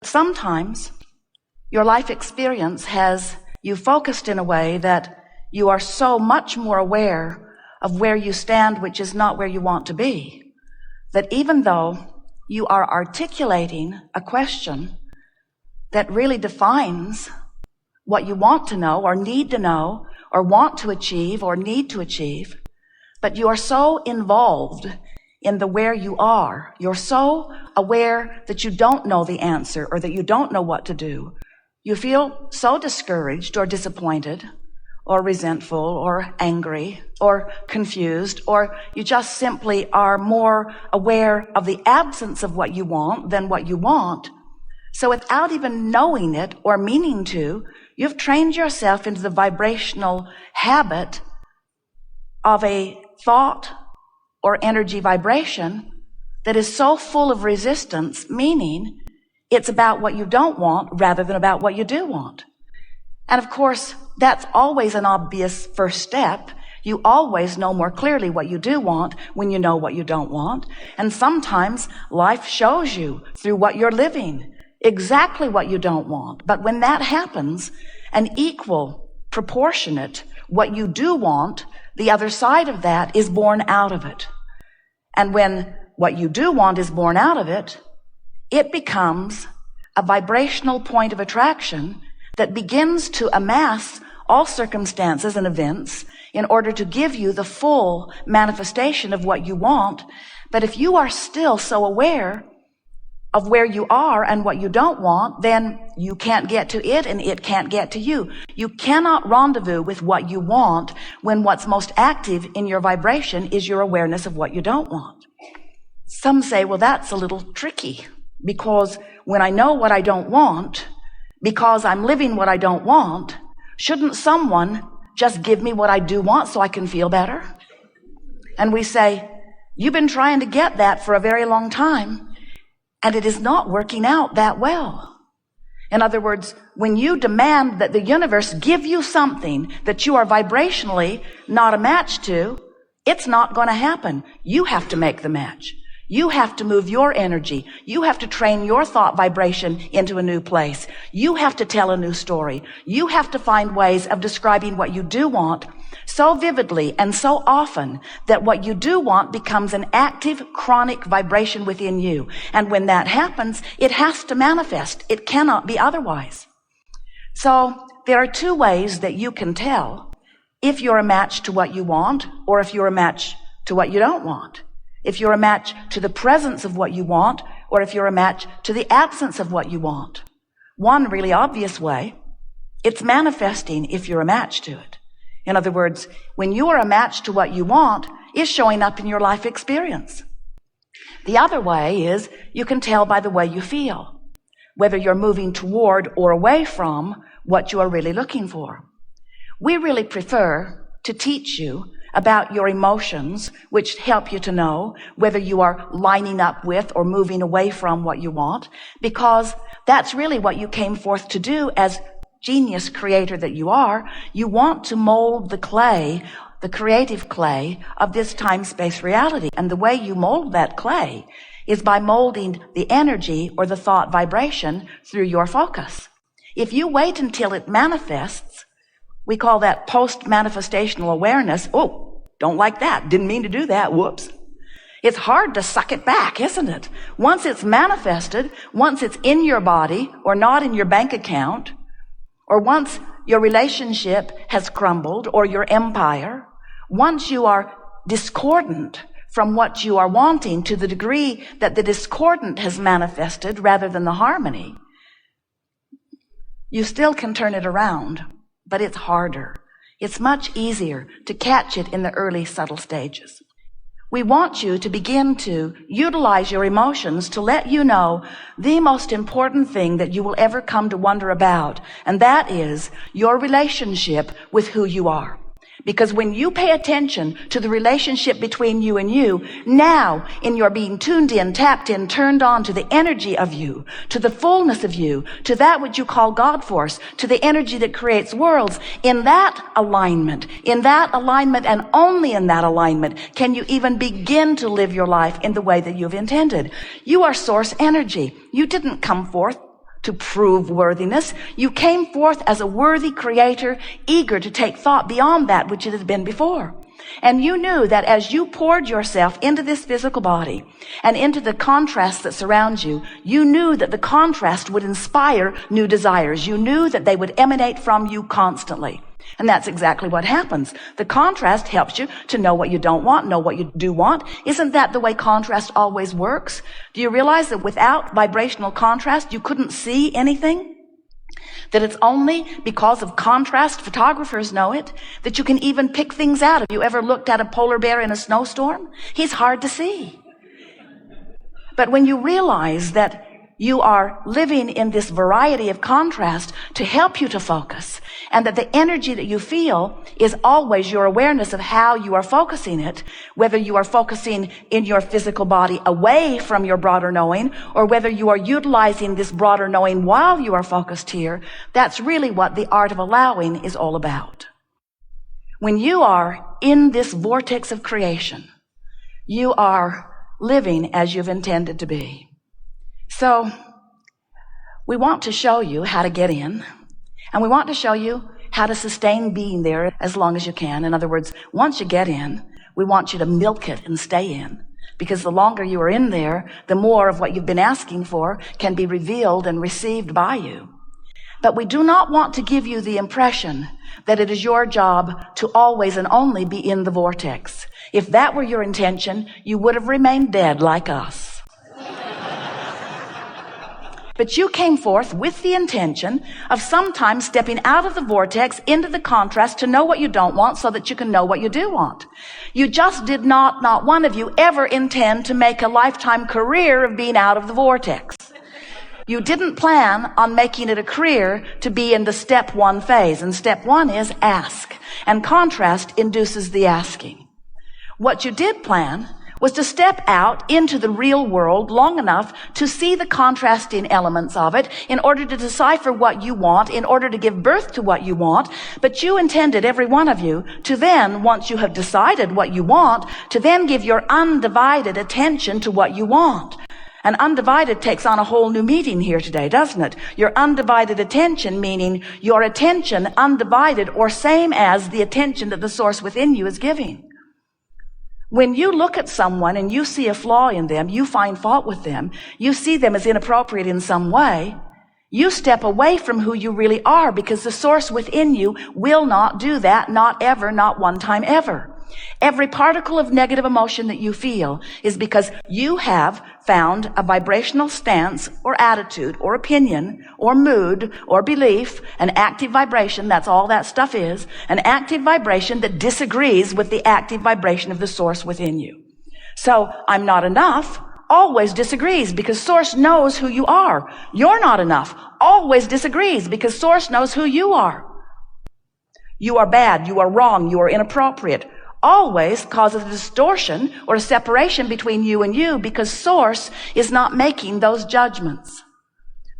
Sometimes your life experience has you focused in a way that you are so much more aware of where you stand, which is not where you want to be, that even though you are articulating a question that really defines what you want to know or need to know or want to achieve or need to achieve, but you are so involved in the where you are, you're so aware that you don't know the answer or that you don't know what to do. You feel so discouraged or disappointed or resentful or angry or confused, or you just simply are more aware of the absence of what you want than what you want. So without even knowing it or meaning to, you've trained yourself into the vibrational habit of a thought or energy vibration that is so full of resistance, meaning it's about what you don't want rather than about what you do want. And of course, that's always an obvious first step. You always know more clearly what you do want when you know what you don't want. And sometimes life shows you through what you're living exactly what you don't want. But when that happens, an equal, proportionate, what you do want, the other side of that is born out of it. And when what you do want is born out of it, it becomes a vibrational point of attraction that begins to amass all circumstances and events in order to give you the full manifestation of what you want. But if you are still so aware of where you are and what you don't want, then you can't get to it and it can't get to you. You cannot rendezvous with what you want when what's most active in your vibration is your awareness of what you don't want. Some say, well, that's a little tricky, because when I know what I don't want, because I'm living what I don't want, shouldn't someone just give me what I do want so I can feel better? And we say, you've been trying to get that for a very long time, and it is not working out that well. In other words, when you demand that the universe give you something that you are vibrationally not a match to, it's not going to happen. You have to make the match. You have to move your energy. You have to train your thought vibration into a new place. You have to tell a new story. You have to find ways of describing what you do want so vividly and so often that what you do want becomes an active, chronic vibration within you. And when that happens, it has to manifest. It cannot be otherwise. So there are two ways that you can tell if you're a match to what you want or if you're a match to what you don't want. If you're a match to the presence of what you want, or if you're a match to the absence of what you want. One really obvious way, it's manifesting if you're a match to it. In other words, when you are a match to what you want, it's showing up in your life experience. The other way is you can tell by the way you feel, whether you're moving toward or away from what you are really looking for. We really prefer to teach you about your emotions, which help you to know whether you are lining up with or moving away from what you want, because that's really what you came forth to do as genius creator that you are. You want to mold the clay, the creative clay of this time-space reality. And the way you mold that clay is by molding the energy or the thought vibration through your focus. If you wait until it manifests, we call that post-manifestational awareness. Oh, don't like that. Didn't mean to do that. Whoops. It's hard to suck it back, isn't it? Once it's manifested, once it's in your body or not in your bank account, or once your relationship has crumbled or your empire, once you are discordant from what you are wanting to the degree that the discordant has manifested rather than the harmony, you still can turn it around. But it's harder. It's much easier to catch it in the early subtle stages. We want you to begin to utilize your emotions to let you know the most important thing that you will ever come to wonder about, and that is your relationship with who you are. Because when you pay attention to the relationship between you and you, now in your being tuned in, tapped in, turned on to the energy of you, to the fullness of you, to that which you call God force, to the energy that creates worlds, in that alignment and only in that alignment can you even begin to live your life in the way that you've intended. You are source energy. You didn't come forth to prove worthiness. You came forth as a worthy creator, eager to take thought beyond that which it has been before. And you knew that as you poured yourself into this physical body and into the contrast that surrounds you, you knew that the contrast would inspire new desires. You knew that they would emanate from you constantly. And that's exactly what happens. The contrast helps you to know what you don't want, know what you do want. Isn't that the way contrast always works? Do you realize that without vibrational contrast, you couldn't see anything? That it's only because of contrast, photographers know it, that you can even pick things out. Have you ever looked at a polar bear in a snowstorm? He's hard to see. But when you realize that you are living in this variety of contrast to help you to focus, and that the energy that you feel is always your awareness of how you are focusing it, whether you are focusing in your physical body away from your broader knowing, or whether you are utilizing this broader knowing while you are focused here, that's really what the art of allowing is all about. When you are in this vortex of creation, you are living as you've intended to be. So we want to show you how to get in, and we want to show you how to sustain being there as long as you can. In other words, once you get in, we want you to milk it and stay in, because the longer you are in there, the more of what you've been asking for can be revealed and received by you. But we do not want to give you the impression that it is your job to always and only be in the vortex. If that were your intention, you would have remained dead like us. But you came forth with the intention of sometimes stepping out of the vortex into the contrast to know what you don't want so that you can know what you do want. You just did not one of you ever intend to make a lifetime career of being out of the vortex. You didn't plan on making it a career to be in the step one phase. And step one is ask. And contrast induces the asking. What you did plan was to step out into the real world long enough to see the contrasting elements of it in order to decipher what you want, in order to give birth to what you want. But you intended, every one of you, to then, once you have decided what you want, to then give your undivided attention to what you want. And undivided takes on a whole new meaning here today, doesn't it? Your undivided attention, meaning your attention undivided or same as the attention that the source within you is giving. When you look at someone and you see a flaw in them, you find fault with them, you see them as inappropriate in some way, you step away from who you really are, because the source within you will not do that, not ever, not one time ever. Every particle of negative emotion that you feel is because you have found a vibrational stance or attitude or opinion or mood or belief, an active vibration, that's all that stuff is, an active vibration that disagrees with the active vibration of the source within you. So, I'm not enough always disagrees because source knows who you are. You're not enough always disagrees because source knows who you are. You are bad, you are wrong, you are inappropriate. Always causes a distortion or a separation between you and you because source is not making those judgments.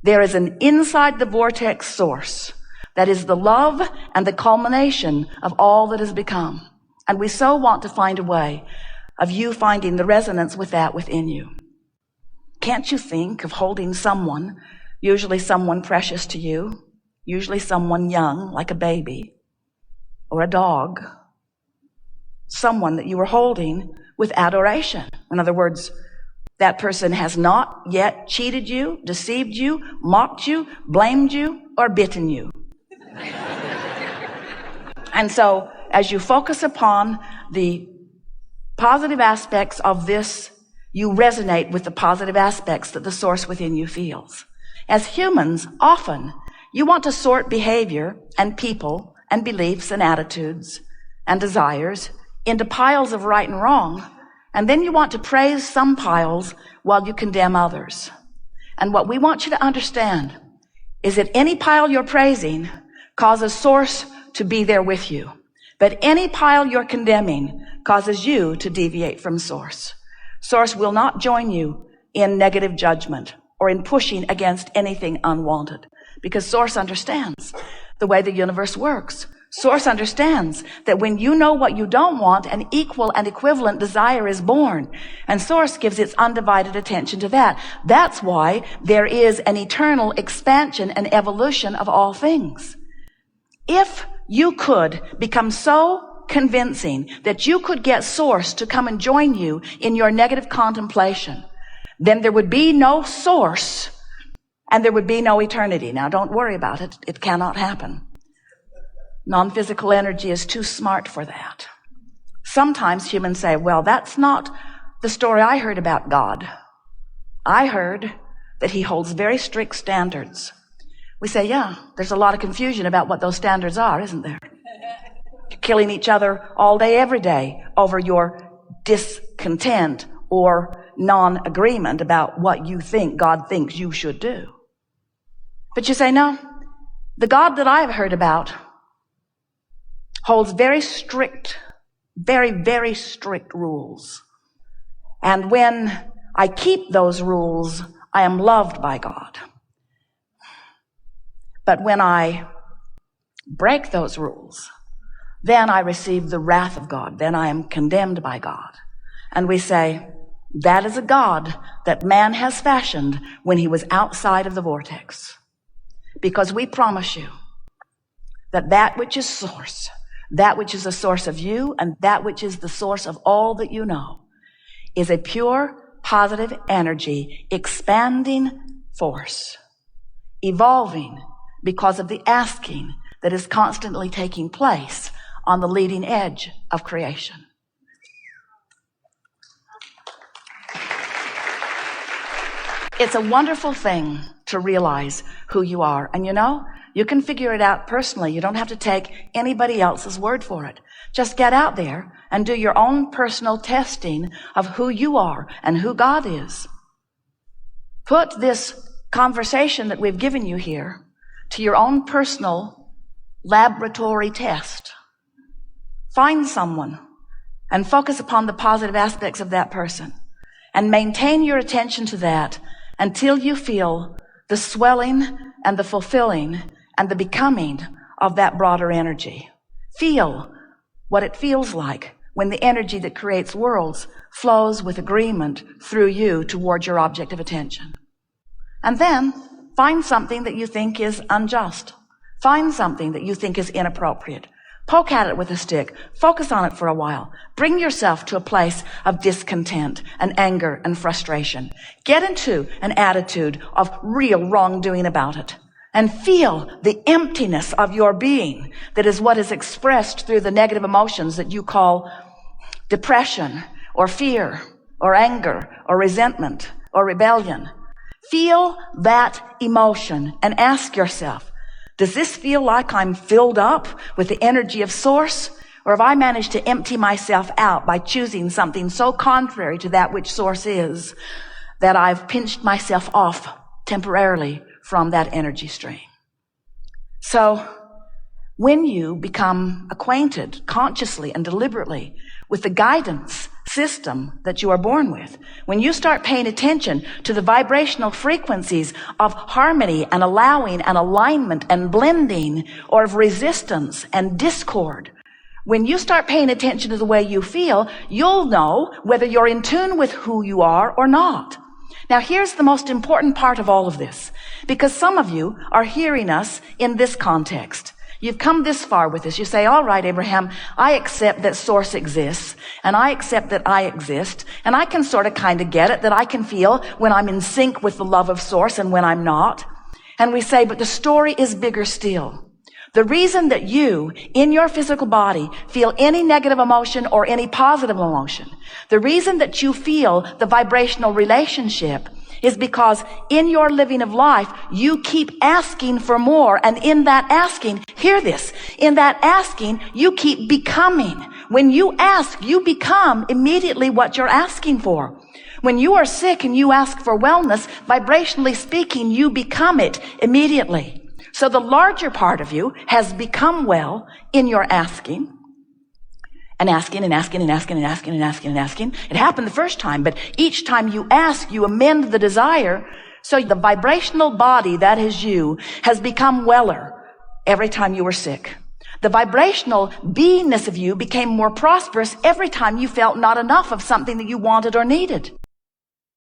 There is an inside the vortex source that is the love and the culmination of all that has become. And we so want to find a way of you finding the resonance with that within you. Can't you think of holding someone, usually someone precious to you, usually someone young like a baby or a dog, someone that you were holding with adoration? In other words, that person has not yet cheated you, deceived you, mocked you, blamed you, or bitten you. And so, as you focus upon the positive aspects of this, you resonate with the positive aspects that the source within you feels. As humans, often, you want to sort behavior and people and beliefs and attitudes and desires into piles of right and wrong, and then you want to praise some piles while you condemn others. And what we want you to understand is that any pile you're praising causes source to be there with you, but any pile you're condemning causes you to deviate from source. Source will not join you in negative judgment or in pushing against anything unwanted, because source understands the way the universe works. Source understands that when you know what you don't want, an equal and equivalent desire is born. And Source gives its undivided attention to that. That's why there is an eternal expansion and evolution of all things. If you could become so convincing that you could get Source to come and join you in your negative contemplation, then there would be no Source and there would be no eternity. Now, don't worry about it. It cannot happen. Non-physical energy is too smart for that. Sometimes humans say, well, that's not the story I heard about God. I heard that he holds very strict standards. We say, yeah, there's a lot of confusion about what those standards are, isn't there? You're killing each other all day, every day over your discontent or non-agreement about what you think God thinks you should do. But you say, no, the God that I've heard about holds very strict, very, very strict rules. And when I keep those rules, I am loved by God. But when I break those rules, then I receive the wrath of God. Then I am condemned by God. And we say, that is a God that man has fashioned when he was outside of the vortex. Because we promise you that that which is Source, that which is the source of you, and that which is the source of all that you know, is a pure, positive energy, expanding force, evolving because of the asking that is constantly taking place on the leading edge of creation. It's a wonderful thing to realize who you are. And you know, you can figure it out personally. You don't have to take anybody else's word for it. Just get out there and do your own personal testing of who you are and who God is. Put this conversation that we've given you here to your own personal laboratory test. Find someone and focus upon the positive aspects of that person and maintain your attention to that until you feel the swelling and the fulfilling and the becoming of that broader energy. Feel what it feels like when the energy that creates worlds flows with agreement through you toward your object of attention. And then find something that you think is unjust. Find something that you think is inappropriate. Poke at it with a stick. Focus on it for a while. Bring yourself to a place of discontent and anger and frustration. Get into an attitude of real wrongdoing about it. And feel the emptiness of your being that is what is expressed through the negative emotions that you call depression or fear or anger or resentment or rebellion. Feel that emotion and ask yourself, does this feel like I'm filled up with the energy of Source? Or have I managed to empty myself out by choosing something so contrary to that which Source is that I've pinched myself off temporarily from that energy stream? So when you become acquainted consciously and deliberately with the guidance system that you are born with, when you start paying attention to the vibrational frequencies of harmony and allowing and alignment and blending, or of resistance and discord, when you start paying attention to the way you feel, you'll know whether you're in tune with who you are or not. Now, here's the most important part of all of this, because some of you are hearing us in this context. You've come this far with us. You say, all right, Abraham, I accept that Source exists, and I accept that I exist, and I can sort of kind of get it, that I can feel when I'm in sync with the love of Source and when I'm not. And we say, but the story is bigger still. The reason that you, in your physical body, feel any negative emotion or any positive emotion, the reason that you feel the vibrational relationship is because in your living of life, you keep asking for more. And in that asking, hear this, in that asking, you keep becoming. When you ask, you become immediately what you're asking for. When you are sick and you ask for wellness, vibrationally speaking, you become it immediately. So the larger part of you has become well in your asking. And asking and asking and asking and asking and asking and asking. It happened the first time, but each time you ask, you amend the desire. So the vibrational body that is you has become weller every time you were sick. The vibrational beingness of you became more prosperous every time you felt not enough of something that you wanted or needed.